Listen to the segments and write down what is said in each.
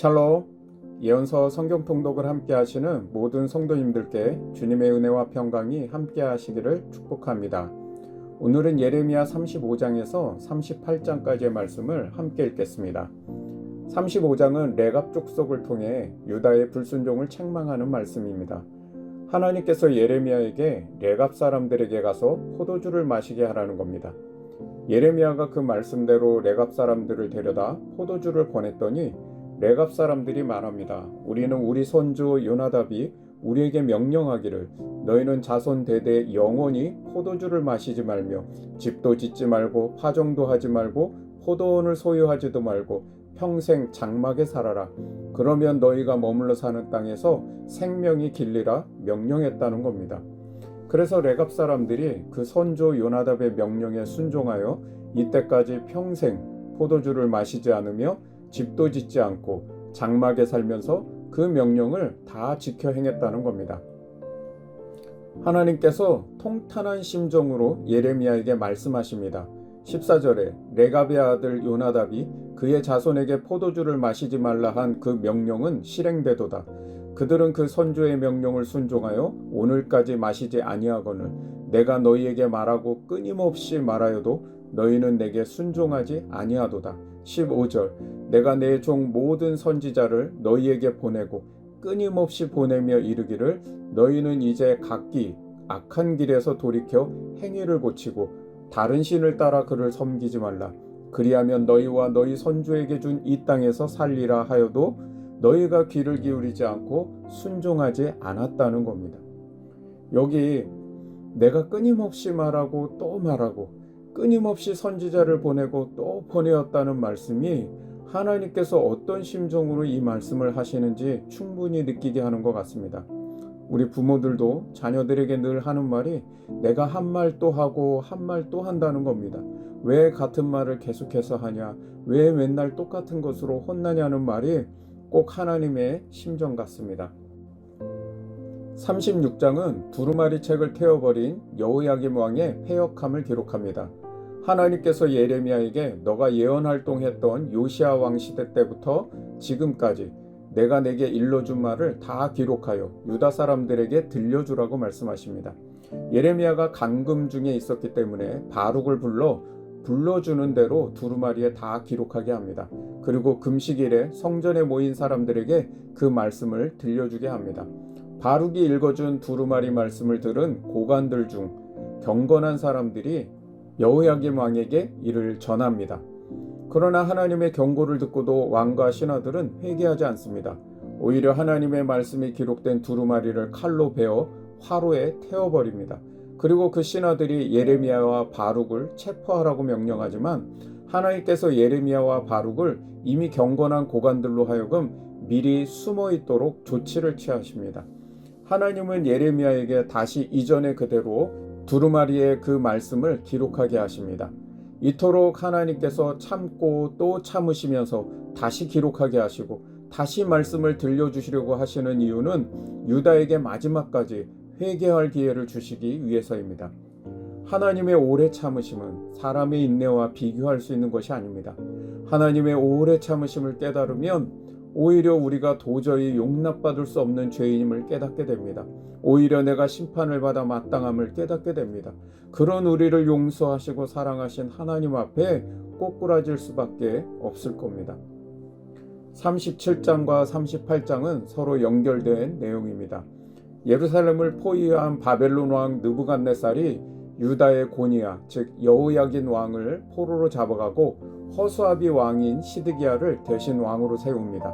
샬롬, 예언서 성경 통독을 함께 하시는 모든 성도님들께 주님의 은혜와 평강이 함께 하시기를 축복합니다. 오늘은 예레미야 35장에서 38장까지의 말씀을 함께 읽겠습니다. 35장은 레갑 족속을 통해 유다의 불순종을 책망하는 말씀입니다. 하나님께서 예레미야에게 레갑 사람들에게 가서 포도주를 마시게 하라는 겁니다. 예레미야가 그 말씀대로 레갑 사람들을 데려다 포도주를 권했더니 레갑 사람들이 말합니다. 우리는 우리 선조 요나답이 우리에게 명령하기를 너희는 자손 대대 영원히 포도주를 마시지 말며 집도 짓지 말고 파종도 하지 말고 포도원을 소유하지도 말고 평생 장막에 살아라. 그러면 너희가 머물러 사는 땅에서 생명이 길리라 명령했다는 겁니다. 그래서 레갑 사람들이 그 선조 요나답의 명령에 순종하여 이때까지 평생 포도주를 마시지 않으며 집도 짓지 않고 장막에 살면서 그 명령을 다 지켜 행했다는 겁니다. 하나님께서 통탄한 심정으로 예레미야에게 말씀하십니다. 14절에 레갑의 아들 요나답이 그의 자손에게 포도주를 마시지 말라 한 그 명령은 실행되도다. 그들은 그 선조의 명령을 순종하여 오늘까지 마시지 아니하거늘 내가 너희에게 말하고 끊임없이 말하여도 너희는 내게 순종하지 아니하도다. 15절 내가 내 종 모든 선지자를 너희에게 보내고 끊임없이 보내며 이르기를 너희는 이제 각기 악한 길에서 돌이켜 행위를 고치고 다른 신을 따라 그를 섬기지 말라. 그리하면 너희와 너희 선조에게 준 이 땅에서 살리라 하여도 너희가 귀를 기울이지 않고 순종하지 않았다는 겁니다. 여기 내가 끊임없이 말하고 또 말하고 끊임없이 선지자를 보내고 또 보내었다는 말씀이 하나님께서 어떤 심정으로 이 말씀을 하시는지 충분히 느끼게 하는 것 같습니다. 우리 부모들도 자녀들에게 늘 하는 말이 내가 한 말 또 하고 한 말 또 한다는 겁니다. 왜 같은 말을 계속해서 하냐? 왜 맨날 똑같은 것으로 혼나냐는 말이 꼭 하나님의 심정 같습니다. 36장은 두루마리 책을 태워버린 여호야김 왕의 패역함을 기록합니다. 하나님께서 예레미야에게 너가 예언 활동했던 요시야 왕 시대 때부터 지금까지 내가 내게 일러준 말을 다 기록하여 유다 사람들에게 들려주라고 말씀하십니다. 예레미야가 간금 중에 있었기 때문에 바룩을 불러주는 대로 두루마리에 다 기록하게 합니다. 그리고 금식일에 성전에 모인 사람들에게 그 말씀을 들려주게 합니다. 바룩이 읽어준 두루마리 말씀을 들은 고관들 중 경건한 사람들이 여호야김 왕에게 이를 전합니다. 그러나 하나님의 경고를 듣고도 왕과 신하들은 회개하지 않습니다. 오히려 하나님의 말씀이 기록된 두루마리를 칼로 베어 화로에 태워버립니다. 그리고 그 신하들이 예레미야와 바룩을 체포하라고 명령하지만 하나님께서 예레미야와 바룩을 이미 경건한 고관들로 하여금 미리 숨어 있도록 조치를 취하십니다. 하나님은 예레미야에게 다시 이전의 그대로 두루마리의 그 말씀을 기록하게 하십니다. 이토록 하나님께서 참고 또 참으시면서 다시 기록하게 하시고 다시 말씀을 들려주시려고 하시는 이유는 유다에게 마지막까지 회개할 기회를 주시기 위해서입니다. 하나님의 오래 참으심은 사람의 인내와 비교할 수 있는 것이 아닙니다. 하나님의 오래 참으심을 깨달으면 오히려 우리가 도저히 용납받을 수 없는 죄인임을 깨닫게 됩니다. 오히려 내가 심판을 받아 마땅함을 깨닫게 됩니다. 그런 우리를 용서하시고 사랑하신 하나님 앞에 꼬꾸라질 수밖에 없을 겁니다. 37장과 38장은 서로 연결된 내용입니다. 예루살렘을 포위한 바벨론 왕 느부갓네살이 유다의 고니야 즉 여호야긴 왕을 포로로 잡아가고 허수아비 왕인 시드기야를 대신 왕으로 세웁니다.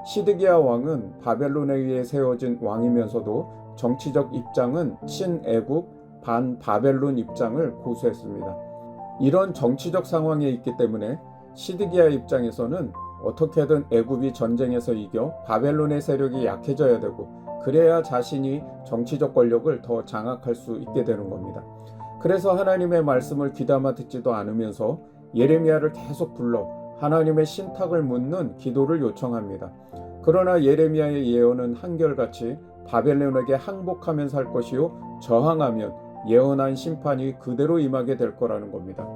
시드기야 왕은 바벨론에 의해 세워진 왕이면서도 정치적 입장은 친애국 반바벨론 입장을 고수했습니다. 이런 정치적 상황에 있기 때문에 시드기야 입장에서는 어떻게든 애굽이 전쟁에서 이겨 바벨론의 세력이 약해져야 되고 그래야 자신이 정치적 권력을 더 장악할 수 있게 되는 겁니다. 그래서 하나님의 말씀을 귀담아 듣지도 않으면서 예레미야를 계속 불러 하나님의 신탁을 묻는 기도를 요청합니다. 그러나 예레미야의 예언은 한결같이 바벨론에게 항복하면 살 것이요 저항하면 예언한 심판이 그대로 임하게 될 거라는 겁니다.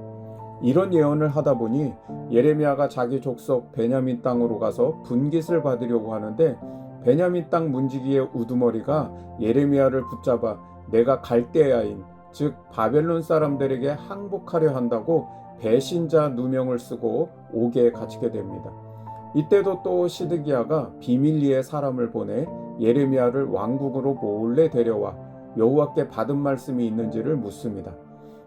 이런 예언을 하다 보니 예레미야가 자기 족속 베냐민 땅으로 가서 분깃을 받으려고 하는데 베냐민 땅 문지기의 우두머리가 예레미야를 붙잡아 내가 갈대아인 즉 바벨론 사람들에게 항복하려 한다고 배신자 누명을 쓰고 옥에 갇히게 됩니다. 이때도 또 시드기야가 비밀리에 사람을 보내 예레미야를 왕국으로 몰래 데려와 여호와께 받은 말씀이 있는지를 묻습니다.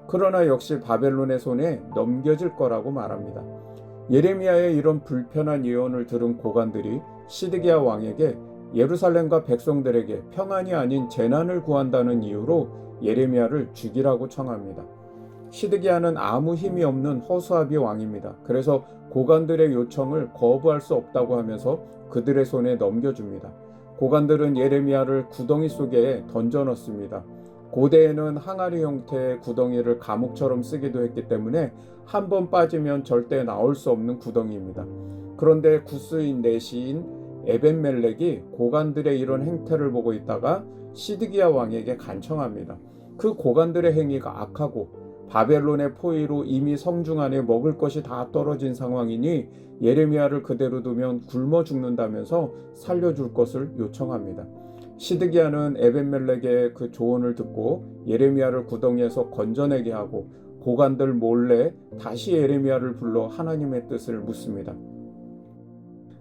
그러나 역시 바벨론의 손에 넘겨질 거라고 말합니다. 예레미야의 이런 불편한 예언을 들은 고관들이 시드기야 왕에게 예루살렘과 백성들에게 평안이 아닌 재난을 구한다는 이유로 예레미야를 죽이라고 청합니다. 시드기야는 아무 힘이 없는 허수아비 왕입니다. 그래서 고관들의 요청을 거부할 수 없다고 하면서 그들의 손에 넘겨줍니다. 고관들은 예레미야를 구덩이 속에 던져 넣습니다. 고대에는 항아리 형태의 구덩이를 감옥처럼 쓰기도 했기 때문에 한 번 빠지면 절대 나올 수 없는 구덩이입니다. 그런데 구스인 내시인 에벤멜렉이 고관들의 이런 행태를 보고 있다가 시드기야 왕에게 간청합니다. 그 고관들의 행위가 악하고 바벨론의 포위로 이미 성중 안에 먹을 것이 다 떨어진 상황이니 예레미야를 그대로 두면 굶어 죽는다면서 살려줄 것을 요청합니다. 시드기야는 에벤멜렉의 그 조언을 듣고 예레미야를 구덩이에서 건져내게 하고 고관들 몰래 다시 예레미야를 불러 하나님의 뜻을 묻습니다.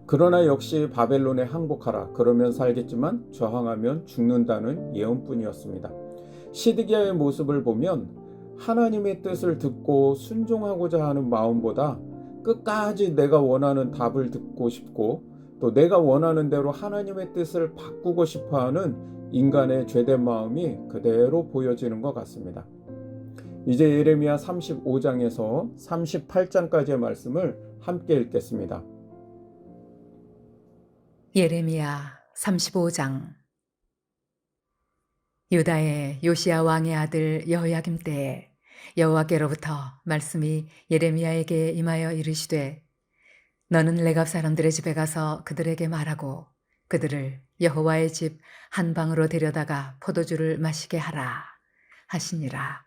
그러나 역시 바벨론에 항복하라 그러면 살겠지만 저항하면 죽는다는 예언뿐이었습니다. 시드기야의 모습을 보면 하나님의 뜻을 듣고 순종하고자 하는 마음보다 끝까지 내가 원하는 답을 듣고 싶고 또 내가 원하는 대로 하나님의 뜻을 바꾸고 싶어하는 인간의 죄된 마음이 그대로 보여지는 것 같습니다. 이제 예레미야 35장에서 38장까지의 말씀을 함께 읽겠습니다. 예레미야 35장. 유다의 요시야 왕의 아들 여호야김 때에 여호와께로부터 말씀이 예레미야에게 임하여 이르시되 너는 레갑 사람들의 집에 가서 그들에게 말하고 그들을 여호와의 집 한 방으로 데려다가 포도주를 마시게 하라 하시니라.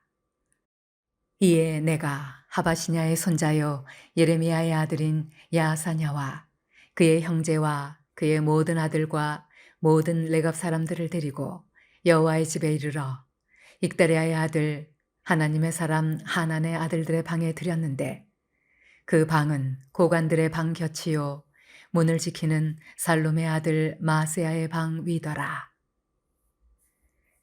이에 내가 하바시냐의 손자요 예레미야의 아들인 야사냐와 그의 형제와 그의 모든 아들과 모든 레갑 사람들을 데리고 여호와의 집에 이르러 익다리아의 아들 하나님의 사람 하난의 아들들의 방에 들였는데 그 방은 고관들의 방 곁이요 문을 지키는 살룸의 아들 마세야의 방 위더라.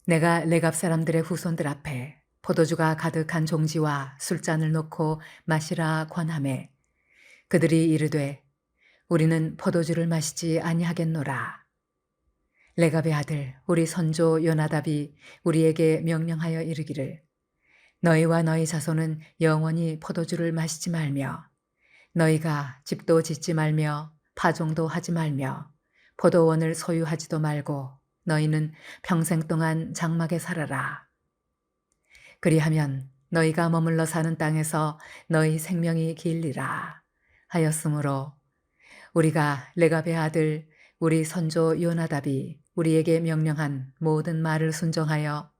내가 레갑 사람들의 후손들 앞에 포도주가 가득한 종지와 술잔을 놓고 마시라 권하매 그들이 이르되 우리는 포도주를 마시지 아니하겠노라. 레갑의 아들 우리 선조 요나답이 우리에게 명령하여 이르기를 너희와 너희 자손은 영원히 포도주를 마시지 말며 너희가 집도 짓지 말며 파종도 하지 말며 포도원을 소유하지도 말고 너희는 평생 동안 장막에 살아라. 그리하면 너희가 머물러 사는 땅에서 너희 생명이 길리라 하였으므로 우리가 레갑의 아들 우리 선조 요나답이 우리에게 명령한 모든 말을 순종하여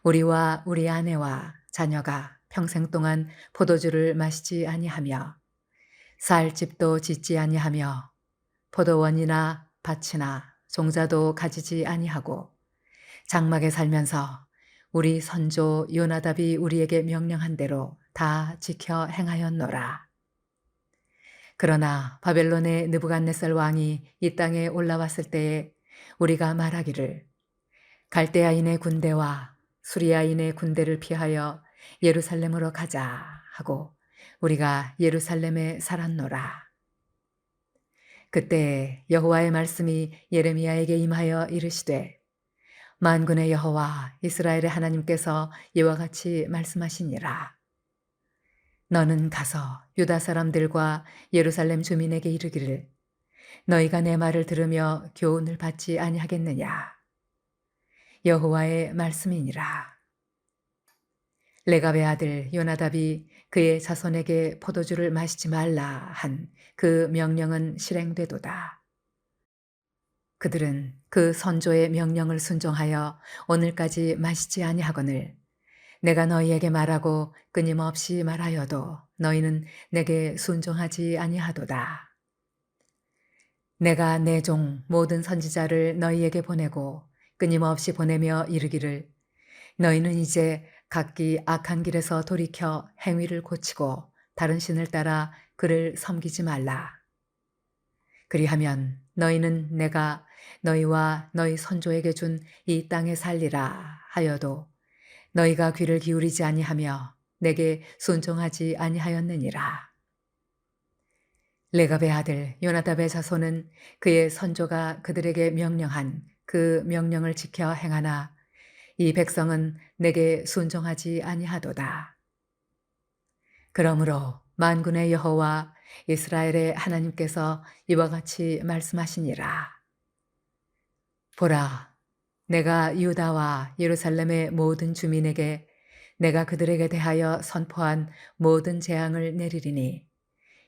우리와 우리 아내와 자녀가 평생 동안 포도주를 마시지 아니하며 살 집도 짓지 아니하며 포도원이나 밭이나 종자도 가지지 아니하고 장막에 살면서 우리 선조 요나답이 우리에게 명령한 대로 다 지켜 행하였노라. 그러나 바벨론의 느부갓네살 왕이 이 땅에 올라왔을 때에 우리가 말하기를 갈대아인의 군대와 수리아인의 군대를 피하여 예루살렘으로 가자 하고 우리가 예루살렘에 살았노라. 그때 여호와의 말씀이 예레미야에게 임하여 이르시되 만군의 여호와 이스라엘의 하나님께서 이와 같이 말씀하시니라. 너는 가서 유다 사람들과 예루살렘 주민에게 이르기를 너희가 내 말을 들으며 교훈을 받지 아니하겠느냐. 여호와의 말씀이니라. 레갑의 아들 요나답이 그의 자손에게 포도주를 마시지 말라 한 그 명령은 실행되도다. 그들은 그 선조의 명령을 순종하여 오늘까지 마시지 아니하거늘 내가 너희에게 말하고 끊임없이 말하여도 너희는 내게 순종하지 아니하도다. 내가 내 종 모든 선지자를 너희에게 보내고 끊임없이 보내며 이르기를 너희는 이제 각기 악한 길에서 돌이켜 행위를 고치고 다른 신을 따라 그를 섬기지 말라. 그리하면 너희는 내가 너희와 너희 선조에게 준 이 땅에 살리라 하여도 너희가 귀를 기울이지 아니하며 내게 순종하지 아니하였느니라. 레갑의 아들 요나답의 자손은 그의 선조가 그들에게 명령한 그 명령을 지켜 행하나 이 백성은 내게 순종하지 아니하도다. 그러므로 만군의 여호와 이스라엘의 하나님께서 이와 같이 말씀하시니라. 보라, 내가 유다와 예루살렘의 모든 주민에게 내가 그들에게 대하여 선포한 모든 재앙을 내리리니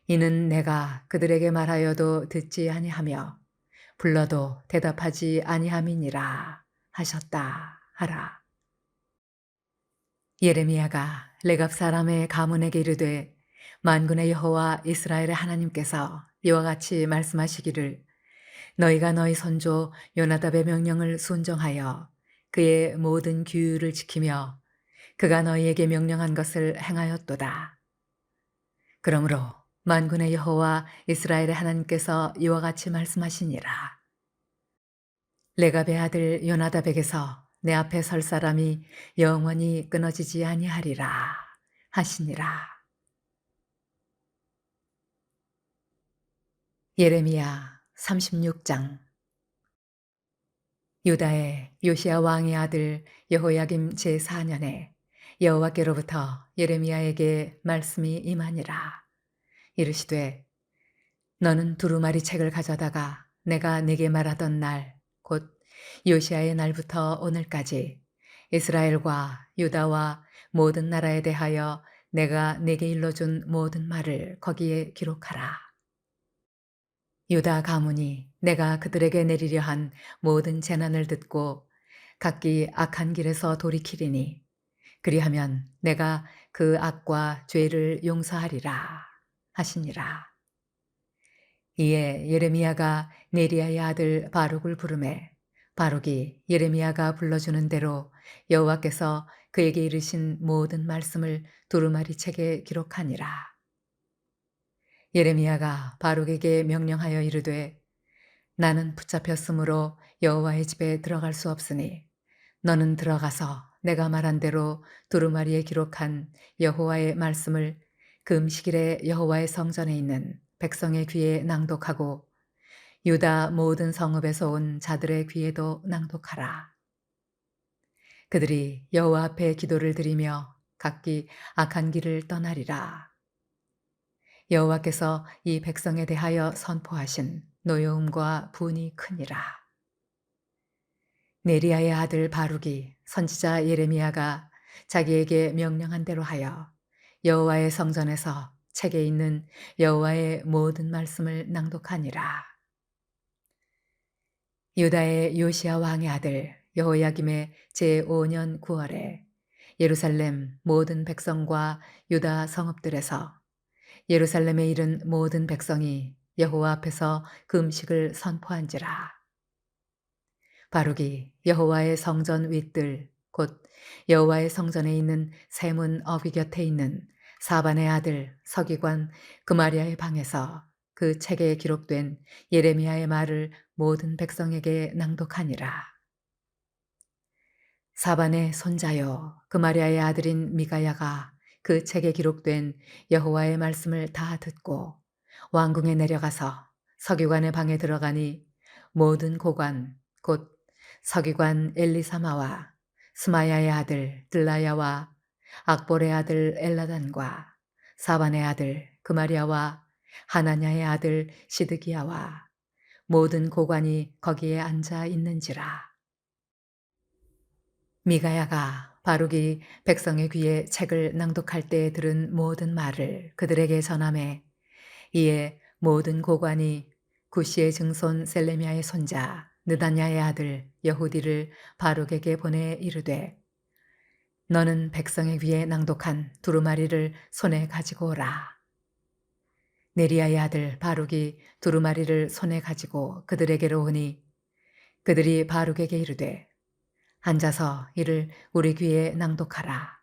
이는 내가 그들에게 말하여도 듣지 아니하며 불러도 대답하지 아니함이니라 하셨다 하라. 예레미야가 레갑 사람의 가문에게 이르되 만군의 여호와 이스라엘의 하나님께서 이와 같이 말씀하시기를 너희가 너희 선조 요나답의 명령을 순종하여 그의 모든 규율을 지키며 그가 너희에게 명령한 것을 행하였도다. 그러므로 만군의 여호와 이스라엘의 하나님께서 이와 같이 말씀하시니라. 레갑의 아들 요나답에게서 내 앞에 설 사람이 영원히 끊어지지 아니하리라 하시니라. 예레미야 36장. 유다의 요시야 왕의 아들 여호야김 제4년에 여호와께로부터 예레미야에게 말씀이 임하니라. 이르시되 너는 두루마리 책을 가져다가 내가 네게 말하던 날 곧 요시야의 날부터 오늘까지 이스라엘과 유다와 모든 나라에 대하여 내가 네게 일러준 모든 말을 거기에 기록하라. 유다 가문이 내가 그들에게 내리려 한 모든 재난을 듣고 각기 악한 길에서 돌이키리니 그리하면 내가 그 악과 죄를 용서하리라 하시니라. 이에 예레미야가 네리야의 아들 바룩을 부르매 바룩이 예레미야가 불러주는 대로 여호와께서 그에게 이르신 모든 말씀을 두루마리 책에 기록하니라. 예레미야가 바룩에게 명령하여 이르되 나는 붙잡혔으므로 여호와의 집에 들어갈 수 없으니 너는 들어가서 내가 말한 대로 두루마리에 기록한 여호와의 말씀을 금식일에 여호와의 성전에 있는 백성의 귀에 낭독하고 유다 모든 성읍에서 온 자들의 귀에도 낭독하라. 그들이 여호와 앞에 기도를 드리며 각기 악한 길을 떠나리라. 여호와께서 이 백성에 대하여 선포하신 노여움과 분이 크니라. 네리야의 아들 바룩이 선지자 예레미야가 자기에게 명령한 대로 하여 여호와의 성전에서 책에 있는 여호와의 모든 말씀을 낭독하니라. 유다의 요시야 왕의 아들 여호야김의 제5년 9월에 예루살렘 모든 백성과 유다 성읍들에서 예루살렘에 이른 모든 백성이 여호와 앞에서 금식을 선포한지라. 바룩이 여호와의 성전 윗들 곧 여호와의 성전에 있는 세문 어귀 곁에 있는 사반의 아들 서기관 그마리아의 방에서 그 책에 기록된 예레미야의 말을 모든 백성에게 낭독하니라. 사반의 손자요 그마리아의 아들인 미가야가 그 책에 기록된 여호와의 말씀을 다 듣고 왕궁에 내려가서 서기관의 방에 들어가니 모든 고관 곧 서기관 엘리사마와 스마야의 아들 들라야와 악볼의 아들 엘라단과 사반의 아들 그마리아와 하나냐의 아들 시드기야와 모든 고관이 거기에 앉아 있는지라. 미가야가 바룩이 백성의 귀에 책을 낭독할 때 들은 모든 말을 그들에게 전하매 이에 모든 고관이 구시의 증손 셀레미야의 손자 느다냐의 아들 여후디를 바룩에게 보내 이르되 너는 백성의 귀에 낭독한 두루마리를 손에 가지고 오라. 네리야의 아들 바룩이 두루마리를 손에 가지고 그들에게로 오니 그들이 바룩에게 이르되 앉아서 이를 우리 귀에 낭독하라.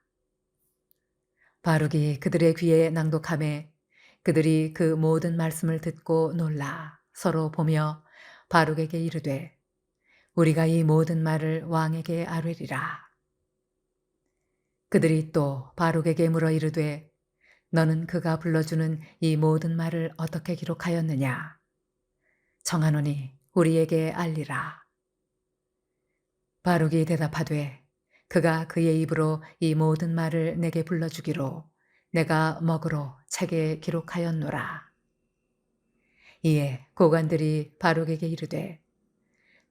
바룩이 그들의 귀에 낭독하매 그들이 그 모든 말씀을 듣고 놀라 서로 보며 바룩에게 이르되 우리가 이 모든 말을 왕에게 아뢰리라. 그들이 또 바룩에게 물어 이르되 너는 그가 불러주는 이 모든 말을 어떻게 기록하였느냐? 청하노니 우리에게 알리라. 바룩이 대답하되 그가 그의 입으로 이 모든 말을 내게 불러주기로 내가 먹으로 책에 기록하였노라. 이에 고관들이 바룩에게 이르되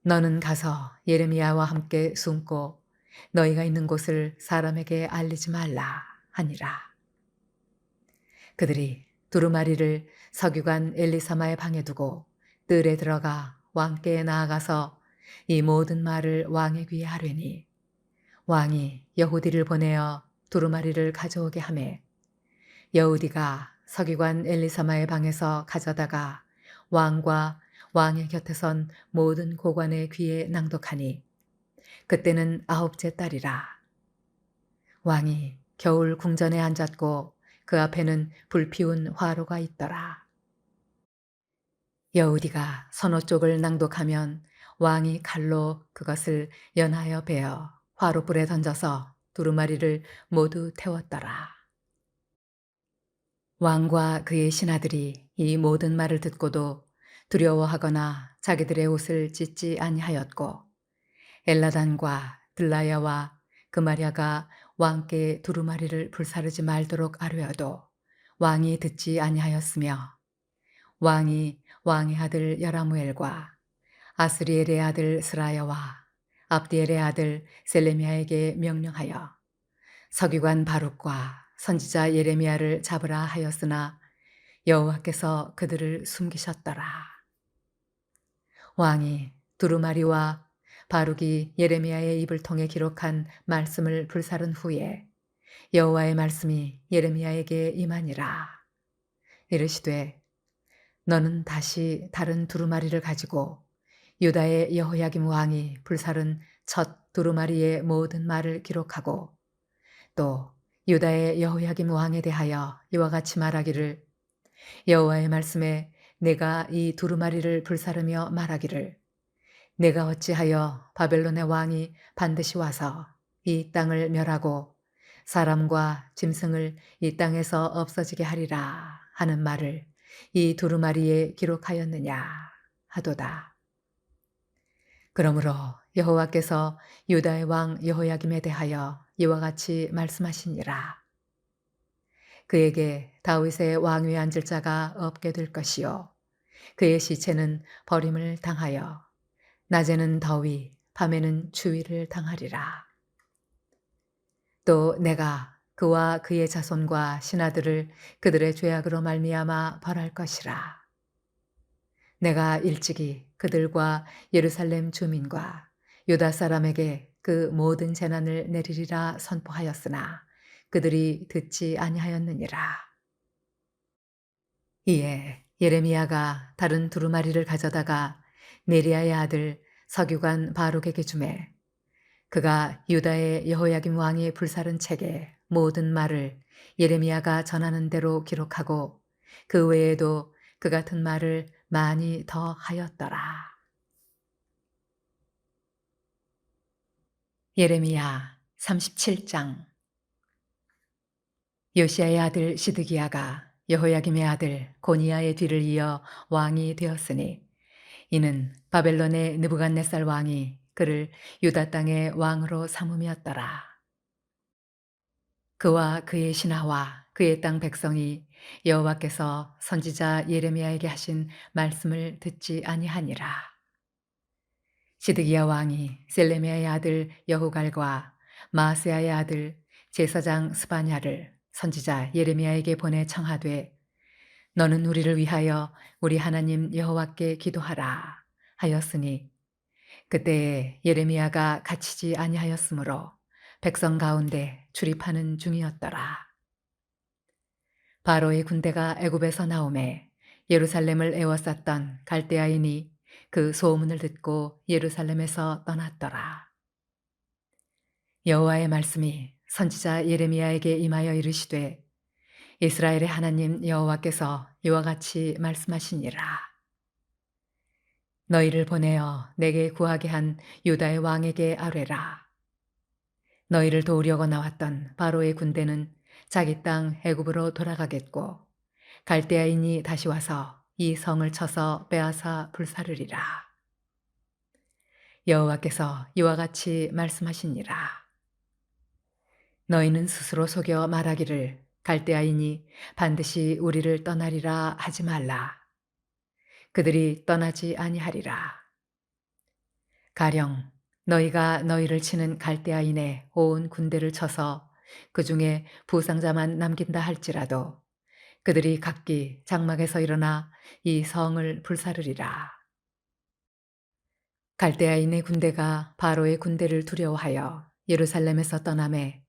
너는 가서 예레미야와 함께 숨고 너희가 있는 곳을 사람에게 알리지 말라 하니라. 그들이 두루마리를 서기관 엘리사마의 방에 두고 뜰에 들어가 왕께 나아가서 이 모든 말을 왕의 귀에 하려니 왕이 여후디를 보내어 두루마리를 가져오게 하매 여후디가 서기관 엘리사마의 방에서 가져다가 왕과 왕의 곁에 선 모든 고관의 귀에 낭독하니 그때는 9째 달이라. 왕이 겨울 궁전에 앉았고 그 앞에는 불피운 화로가 있더라. 여우디가 서너 쪽을 낭독하면 왕이 칼로 그것을 연하여 베어 화로불에 던져서 두루마리를 모두 태웠더라. 왕과 그의 신하들이 이 모든 말을 듣고도 두려워하거나 자기들의 옷을 찢지 아니하였고 엘라단과 들라야와 그마랴가 왕께 두루마리를 불사르지 말도록 아뢰어도 왕이 듣지 아니하였으며 왕이 왕의 아들 여라무엘과 아스리엘의 아들 스라야와 압디엘의 아들 셀레미야에게 명령하여 서기관 바룩과 선지자 예레미야를 잡으라 하였으나 여호와께서 그들을 숨기셨더라. 왕이 두루마리와 바룩이 예레미야의 입을 통해 기록한 말씀을 불사른 후에 여호와의 말씀이 예레미야에게 임하니라. 이르시되 너는 다시 다른 두루마리를 가지고 유다의 여호야김 왕이 불사른 첫 두루마리의 모든 말을 기록하고 또 유다의 여호야김 왕에 대하여 이와 같이 말하기를 여호와의 말씀에 내가 이 두루마리를 불사르며 말하기를 내가 어찌하여 바벨론의 왕이 반드시 와서 이 땅을 멸하고 사람과 짐승을 이 땅에서 없어지게 하리라 하는 말을 이 두루마리에 기록하였느냐 하도다. 그러므로 여호와께서 유다의 왕 여호야김에 대하여 이와 같이 말씀하시니라. 그에게 다윗의 왕위에 앉을 자가 없게 될 것이요 그의 시체는 버림을 당하여 낮에는 더위 밤에는 추위를 당하리라. 또 내가 그와 그의 자손과 신하들을 그들의 죄악으로 말미암아 벌할 것이라. 내가 일찍이 그들과 예루살렘 주민과 유다 사람에게 그 모든 재난을 내리리라 선포하였으나 그들이 듣지 아니하였느니라. 이에 예레미야가 다른 두루마리를 가져다가 네리야의 아들 서기관 바룩에게 주매 그가 유다의 여호야김 왕이 불사른 책에 모든 말을 예레미야가 전하는 대로 기록하고 그 외에도 그 같은 말을 많이 더 하였더라. 예레미야 37장. 요시야의 아들 시드기야가 여호야김의 아들 고니야의 뒤를 이어 왕이 되었으니 이는 바벨론의 느부갓네살 왕이 그를 유다 땅의 왕으로 삼음이었더라. 그와 그의 신하와 그의 땅 백성이 여호와께서 선지자 예레미야에게 하신 말씀을 듣지 아니하니라. 시드기야 왕이 셀레미야의 아들 여후갈과 마아세야의 아들 제사장 스바냐를 선지자 예레미야에게 보내 청하되 너는 우리를 위하여 우리 하나님 여호와께 기도하라 하였으니 그때에 예레미야가 갇히지 아니하였으므로 백성 가운데 출입하는 중이었더라. 바로의 군대가 애굽에서 나오매 예루살렘을 에워쌌던 갈대아인이 그 소문을 듣고 예루살렘에서 떠났더라. 여호와의 말씀이 선지자 예레미야에게 임하여 이르시되 이스라엘의 하나님 여호와께서 이와 같이 말씀하시니라. 너희를 보내어 내게 구하게 한 유다의 왕에게 아뢰라. 너희를 도우려고 나왔던 바로의 군대는 자기 땅 애굽으로 돌아가겠고 갈대아인이 다시 와서 이 성을 쳐서 빼앗아 불사르리라. 여호와께서 이와 같이 말씀하시니라. 너희는 스스로 속여 말하기를 갈대아인이 반드시 우리를 떠나리라 하지 말라. 그들이 떠나지 아니하리라. 가령 너희가 너희를 치는 갈대아인의 온 군대를 쳐서 그 중에 부상자만 남긴다 할지라도 그들이 각기 장막에서 일어나 이 성을 불사르리라. 갈대아인의 군대가 바로의 군대를 두려워하여 예루살렘에서 떠나매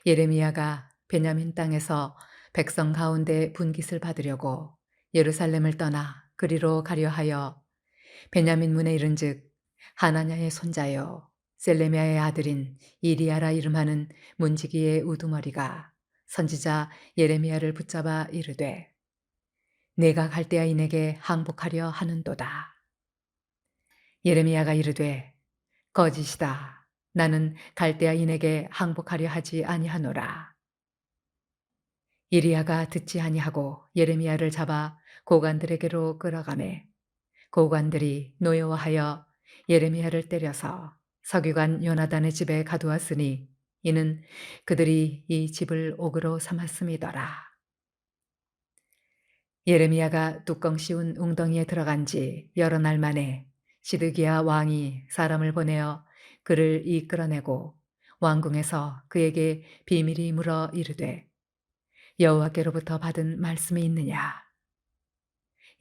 예레미야가 베냐민 땅에서 백성 가운데 분깃을 받으려고 예루살렘을 떠나 그리로 가려 하여 베냐민 문에 이른즉 하나냐의 손자요 셀레미야의 아들인 이리야라 이름하는 문지기의 우두머리가 선지자 예레미야를 붙잡아 이르되 내가 갈대아인에게 항복하려 하는도다. 예레미야가 이르되 거짓이다. 나는 갈대아인에게 항복하려 하지 아니하노라. 이리야가 듣지 아니하고 예레미야를 잡아 고관들에게로 끌어가매 고관들이 노여워하여 예레미야를 때려서 서기관 요나단의 집에 가두었으니 이는 그들이 이 집을 옥으로 삼았음이더라. 예레미야가 뚜껑 씌운 웅덩이에 들어간 지 여러 날 만에 시드기야 왕이 사람을 보내어 그를 이끌어내고 왕궁에서 그에게 비밀이 물어 이르되 여호와께로부터 받은 말씀이 있느냐?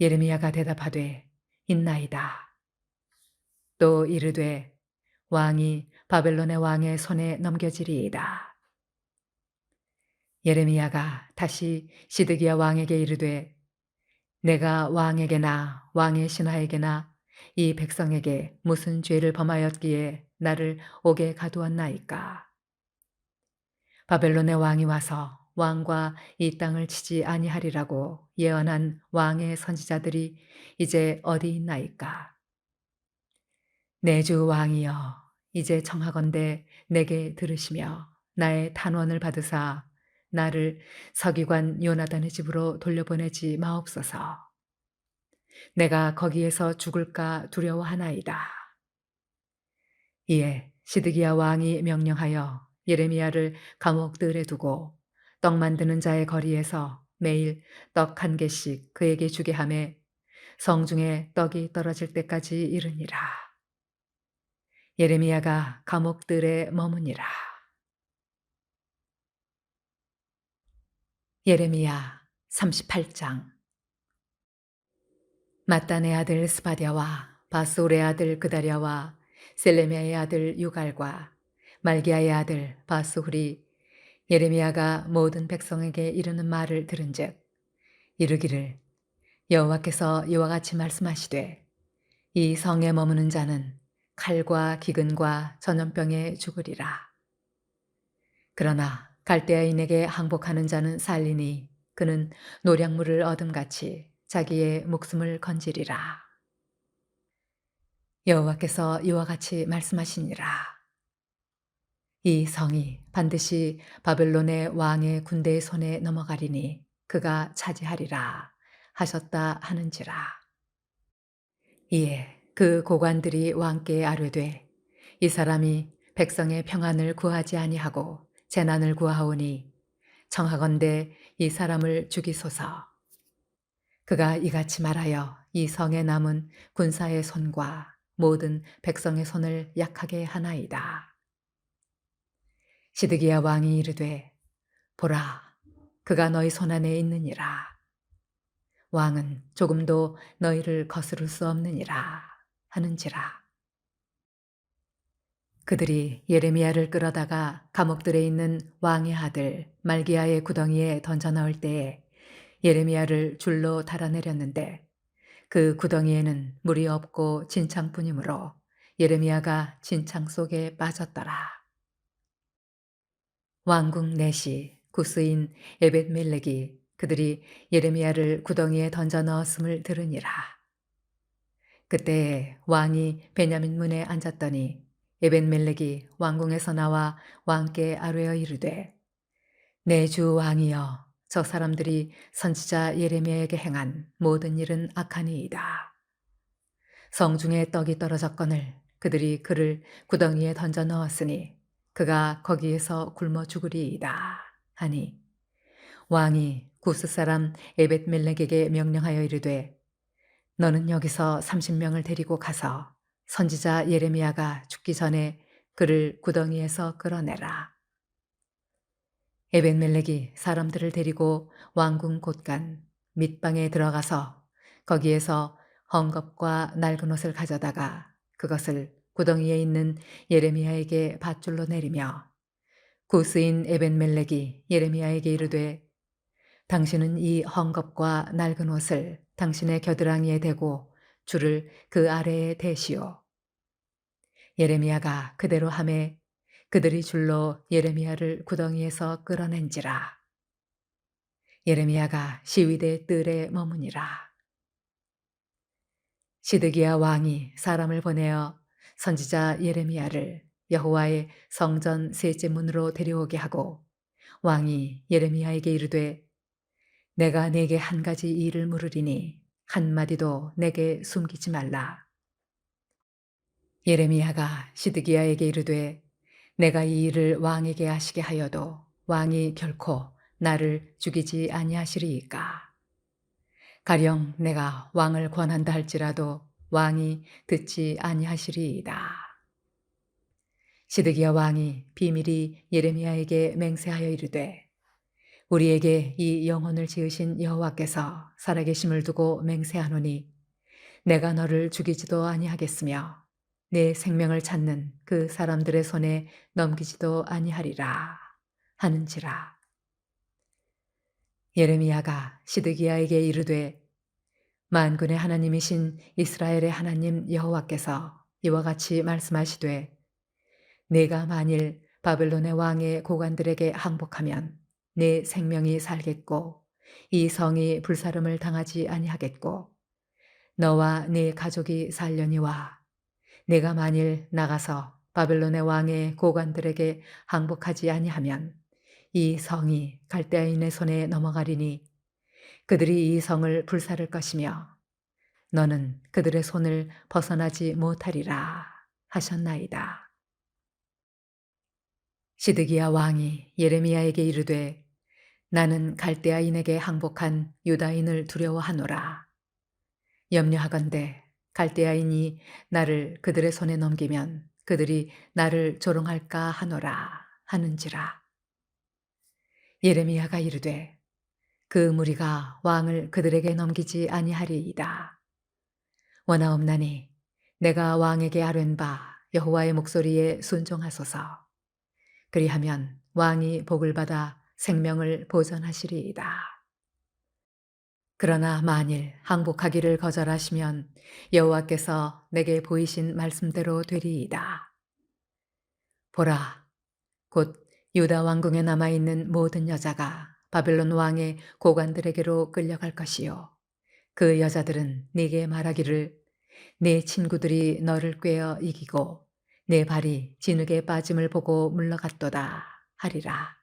예레미야가 대답하되 있나이다. 또 이르되 왕이 바벨론의 왕의 손에 넘겨지리이다. 예레미야가 다시 시드기야 왕에게 이르되 내가 왕에게나 왕의 신하에게나 이 백성에게 무슨 죄를 범하였기에 나를 옥에 가두었나이까. 바벨론의 왕이 와서 왕과 이 땅을 치지 아니하리라고 예언한 왕의 선지자들이 이제 어디 있나이까. 내 주 왕이여 이제 청하건대 내게 들으시며 나의 탄원을 받으사 나를 서기관 요나단의 집으로 돌려보내지 마옵소서. 내가 거기에서 죽을까 두려워하나이다. 이에 시드기야 왕이 명령하여 예레미야를 감옥들에 두고 떡 만드는 자의 거리에서 매일 떡 1개씩 그에게 주게 하매 성중에 떡이 떨어질 때까지 이르니라. 예레미야가 감옥들에 머무니라. 예레미야 38장. mat단의 아들 스바랴와 바스올의 아들 그다랴와 셀레미야의 아들 유갈과 말기야의 아들 바스훌이 예레미야가 모든 백성에게 이르는 말을 들은즉 이르기를 여호와께서 이와 같이 말씀하시되 이 성에 머무는 자는 칼과 기근과 전염병에 죽으리라. 그러나 갈대아인에게 항복하는 자는 살리니 그는 노량물을 얻음같이 자기의 목숨을 건지리라. 여호와께서 이와 같이 말씀하시니라. 이 성이 반드시 바벨론의 왕의 군대의 손에 넘어가리니 그가 차지하리라 하셨다 하는지라. 이에 그 고관들이 왕께 아뢰되 이 사람이 백성의 평안을 구하지 아니하고 재난을 구하오니 청하건대 이 사람을 죽이소서. 그가 이같이 말하여 이 성에 남은 군사의 손과 모든 백성의 손을 약하게 하나이다. 시드기야 왕이 이르되 보라 그가 너희 손안에 있느니라. 왕은 조금도 너희를 거스를 수 없느니라 하는지라. 그들이 예레미야를 끌어다가 감옥들에 있는 왕의 아들 말기야의 구덩이에 던져 넣을 때에 예레미야를 줄로 달아내렸는데 그 구덩이에는 물이 없고 진창뿐이므로 예레미야가 진창 속에 빠졌더라. 왕궁 내시 구스인 에벳멜렉이 그들이 예레미야를 구덩이에 던져 넣었음을 들으니라. 그때 왕이 베냐민 문에 앉았더니 에벤멜렉이 왕궁에서 나와 왕께 아뢰어 이르되 내 주 왕이여 저 사람들이 선지자 예레미야에게 행한 모든 일은 악하니이다. 성중에 떡이 떨어졌거늘 그들이 그를 구덩이에 던져 넣었으니 그가 거기에서 굶어 죽으리이다 하니 왕이 구스 사람 에벳멜렉에게 명령하여 이르되 너는 여기서 30명을 데리고 가서 선지자 예레미야가 죽기 전에 그를 구덩이에서 끌어내라. 에벤멜렉이 사람들을 데리고 왕궁 곳간 밑방에 들어가서 거기에서 헝겊과 낡은 옷을 가져다가 그것을 구덩이에 있는 예레미야에게 밧줄로 내리며 구스인 에벤멜렉이 예레미야에게 이르되 당신은 이 헝겊과 낡은 옷을 당신의 겨드랑이에 대고 줄을 그 아래에 대시오. 예레미야가 그대로 하매 그들이 줄로 예레미야를 구덩이에서 끌어낸지라. 예레미야가 시위대 뜰에 머무니라. 시드기야 왕이 사람을 보내어 선지자 예레미야를 여호와의 성전 셋째 문으로 데려오게 하고 왕이 예레미야에게 이르되 내가 네게 한 가지 일을 물으리니 한마디도 내게 숨기지 말라. 예레미야가 시드기야에게 이르되 내가 이 일을 왕에게 아시게 하여도 왕이 결코 나를 죽이지 아니하시리이까. 가령 내가 왕을 권한다 할지라도 왕이 듣지 아니하시리이다. 시드기야 왕이 비밀이 예레미야에게 맹세하여 이르되 우리에게 이 영혼을 지으신 여호와께서 살아계심을 두고 맹세하노니 내가 너를 죽이지도 아니하겠으며 내 생명을 찾는 그 사람들의 손에 넘기지도 아니하리라 하는지라. 예레미야가 시드기야에게 이르되 만군의 하나님이신 이스라엘의 하나님 여호와께서 이와 같이 말씀하시되 내가 만일 바벨론의 왕의 고관들에게 항복하면 내 생명이 살겠고 이 성이 불사름을 당하지 아니하겠고 너와 네 가족이 살려니와 내가 만일 나가서 바벨론의 왕의 고관들에게 항복하지 아니하면 이 성이 갈대아인의 손에 넘어가리니 그들이 이 성을 불사를 것이며 너는 그들의 손을 벗어나지 못하리라 하셨나이다. 시드기야 왕이 예레미야에게 이르되 나는 갈대아인에게 항복한 유다인을 두려워하노라. 염려하건대 갈대아인이 나를 그들의 손에 넘기면 그들이 나를 조롱할까 하노라 하는지라. 예레미야가 이르되 그 무리가 왕을 그들에게 넘기지 아니하리이다. 원하옵나니 내가 왕에게 아뢰는 바 여호와의 목소리에 순종하소서. 그리하면 왕이 복을 받아 생명을 보전하시리이다. 그러나 만일 항복하기를 거절하시면 여호와께서 내게 보이신 말씀대로 되리이다. 보라, 곧 유다 왕궁에 남아있는 모든 여자가 바벨론 왕의 고관들에게로 끌려갈 것이요. 그 여자들은 네게 말하기를 네 친구들이 너를 꿰어 이기고 내 발이 진흙에 빠짐을 보고 물러갔도다 하리라.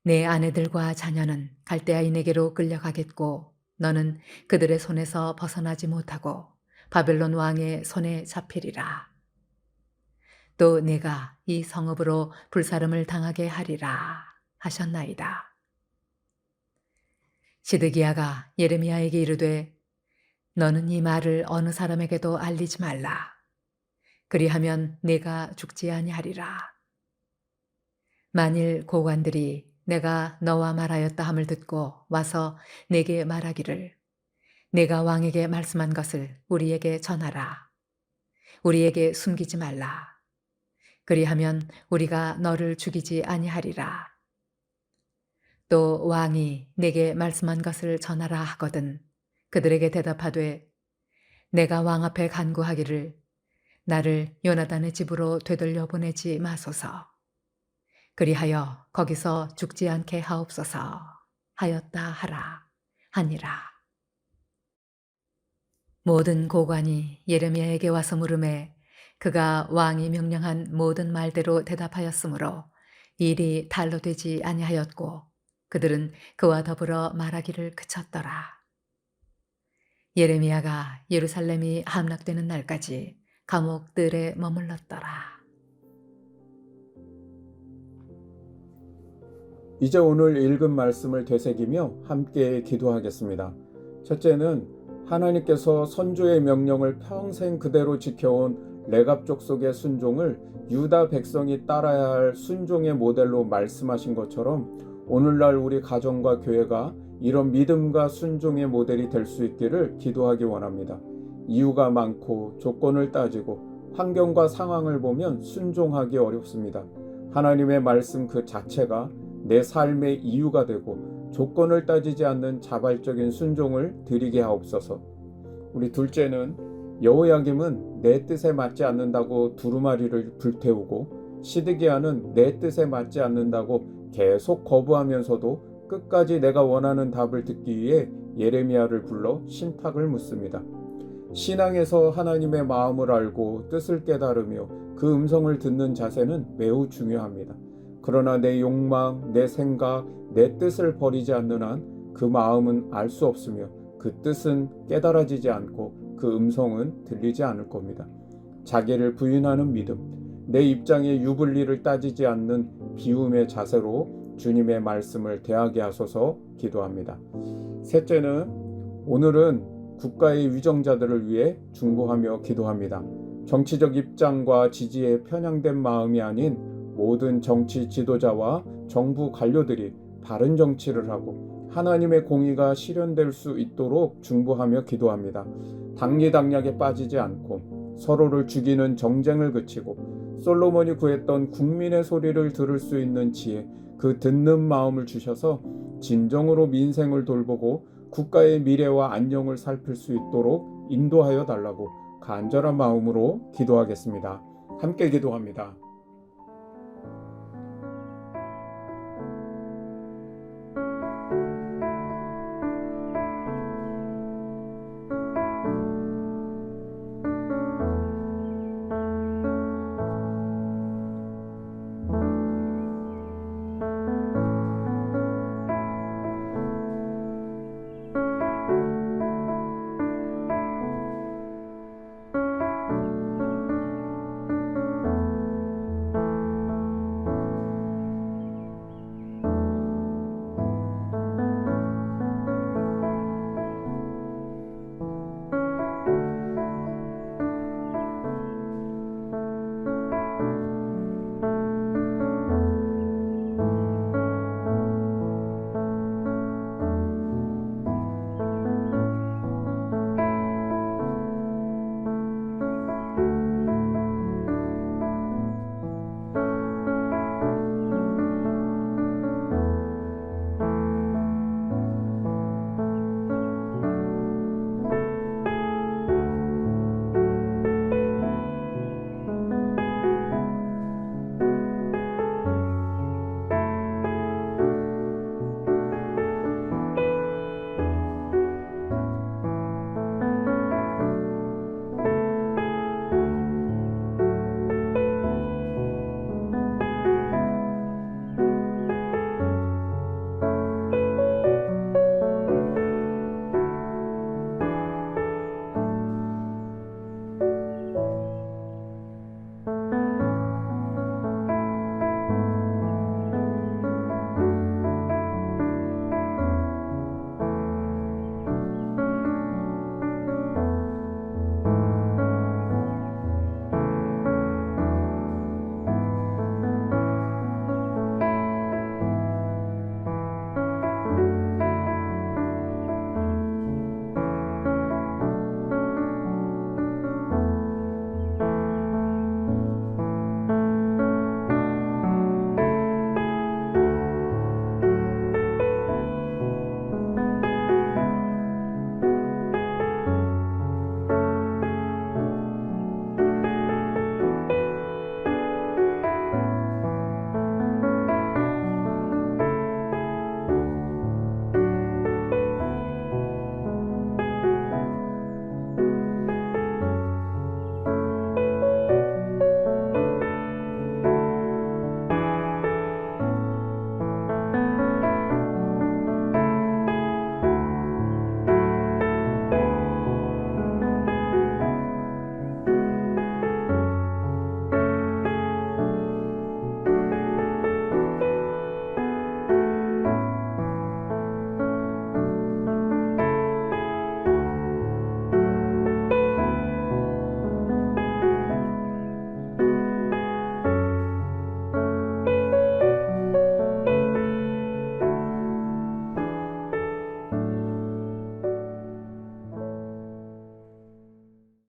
내 아내들과 자녀는 갈대아인에게로 끌려가겠고 너는 그들의 손에서 벗어나지 못하고 바벨론 왕의 손에 잡히리라. 또 내가 이 성읍으로 불사름을 당하게 하리라 하셨나이다. 시드기야가 예레미야에게 이르되 너는 이 말을 어느 사람에게도 알리지 말라. 그리하면 내가 죽지 아니하리라. 만일 고관들이 내가 너와 말하였다 함을 듣고 와서 내게 말하기를 내가 왕에게 말씀한 것을 우리에게 전하라. 우리에게 숨기지 말라. 그리하면 우리가 너를 죽이지 아니하리라. 또 왕이 내게 말씀한 것을 전하라 하거든 그들에게 대답하되 내가 왕 앞에 간구하기를 나를 요나단의 집으로 되돌려 보내지 마소서. 그리하여 거기서 죽지 않게 하옵소서 하였다 하라 하니라. 모든 고관이 예레미야에게 와서 물음에 그가 왕이 명령한 모든 말대로 대답하였으므로 일이 달로 되지 아니하였고 그들은 그와 더불어 말하기를 그쳤더라. 예레미야가 예루살렘이 함락되는 날까지 감옥 뜰에 머물렀더라. 이제 오늘 읽은 말씀을 되새기며 함께 기도하겠습니다. 첫째는 하나님께서 선조의 명령을 평생 그대로 지켜온 레갑 족속의 순종을 유다 백성이 따라야 할 순종의 모델로 말씀하신 것처럼 오늘날 우리 가정과 교회가 이런 믿음과 순종의 모델이 될 수 있기를 기도하기 원합니다. 이유가 많고 조건을 따지고 환경과 상황을 보면 순종하기 어렵습니다. 하나님의 말씀 그 자체가 내 삶의 이유가 되고 조건을 따지지 않는 자발적인 순종을 드리게 하옵소서. 우리 둘째는 여호야김은 내 뜻에 맞지 않는다고 두루마리를 불태우고 시드기야는 내 뜻에 맞지 않는다고 계속 거부하면서도 끝까지 내가 원하는 답을 듣기 위해 예레미야를 불러 신탁을 묻습니다. 신앙에서 하나님의 마음을 알고 뜻을 깨달으며 그 음성을 듣는 자세는 매우 중요합니다. 그러나 내 욕망, 내 생각, 내 뜻을 버리지 않는 한 그 마음은 알 수 없으며 그 뜻은 깨달아지지 않고 그 음성은 들리지 않을 겁니다. 자기를 부인하는 믿음, 내 입장의 유불리를 따지지 않는 비움의 자세로 주님의 말씀을 대하게 하소서 기도합니다. 셋째는 오늘은 국가의 위정자들을 위해 중보하며 기도합니다. 정치적 입장과 지지에 편향된 마음이 아닌 모든 정치 지도자와 정부 관료들이 바른 정치를 하고 하나님의 공의가 실현될 수 있도록 중보하며 기도합니다. 당리당략에 빠지지 않고 서로를 죽이는 정쟁을 그치고 솔로몬이 구했던 국민의 소리를 들을 수 있는 지혜, 그 듣는 마음을 주셔서 진정으로 민생을 돌보고 국가의 미래와 안녕을 살필 수 있도록 인도하여 달라고 간절한 마음으로 기도하겠습니다. 함께 기도합니다.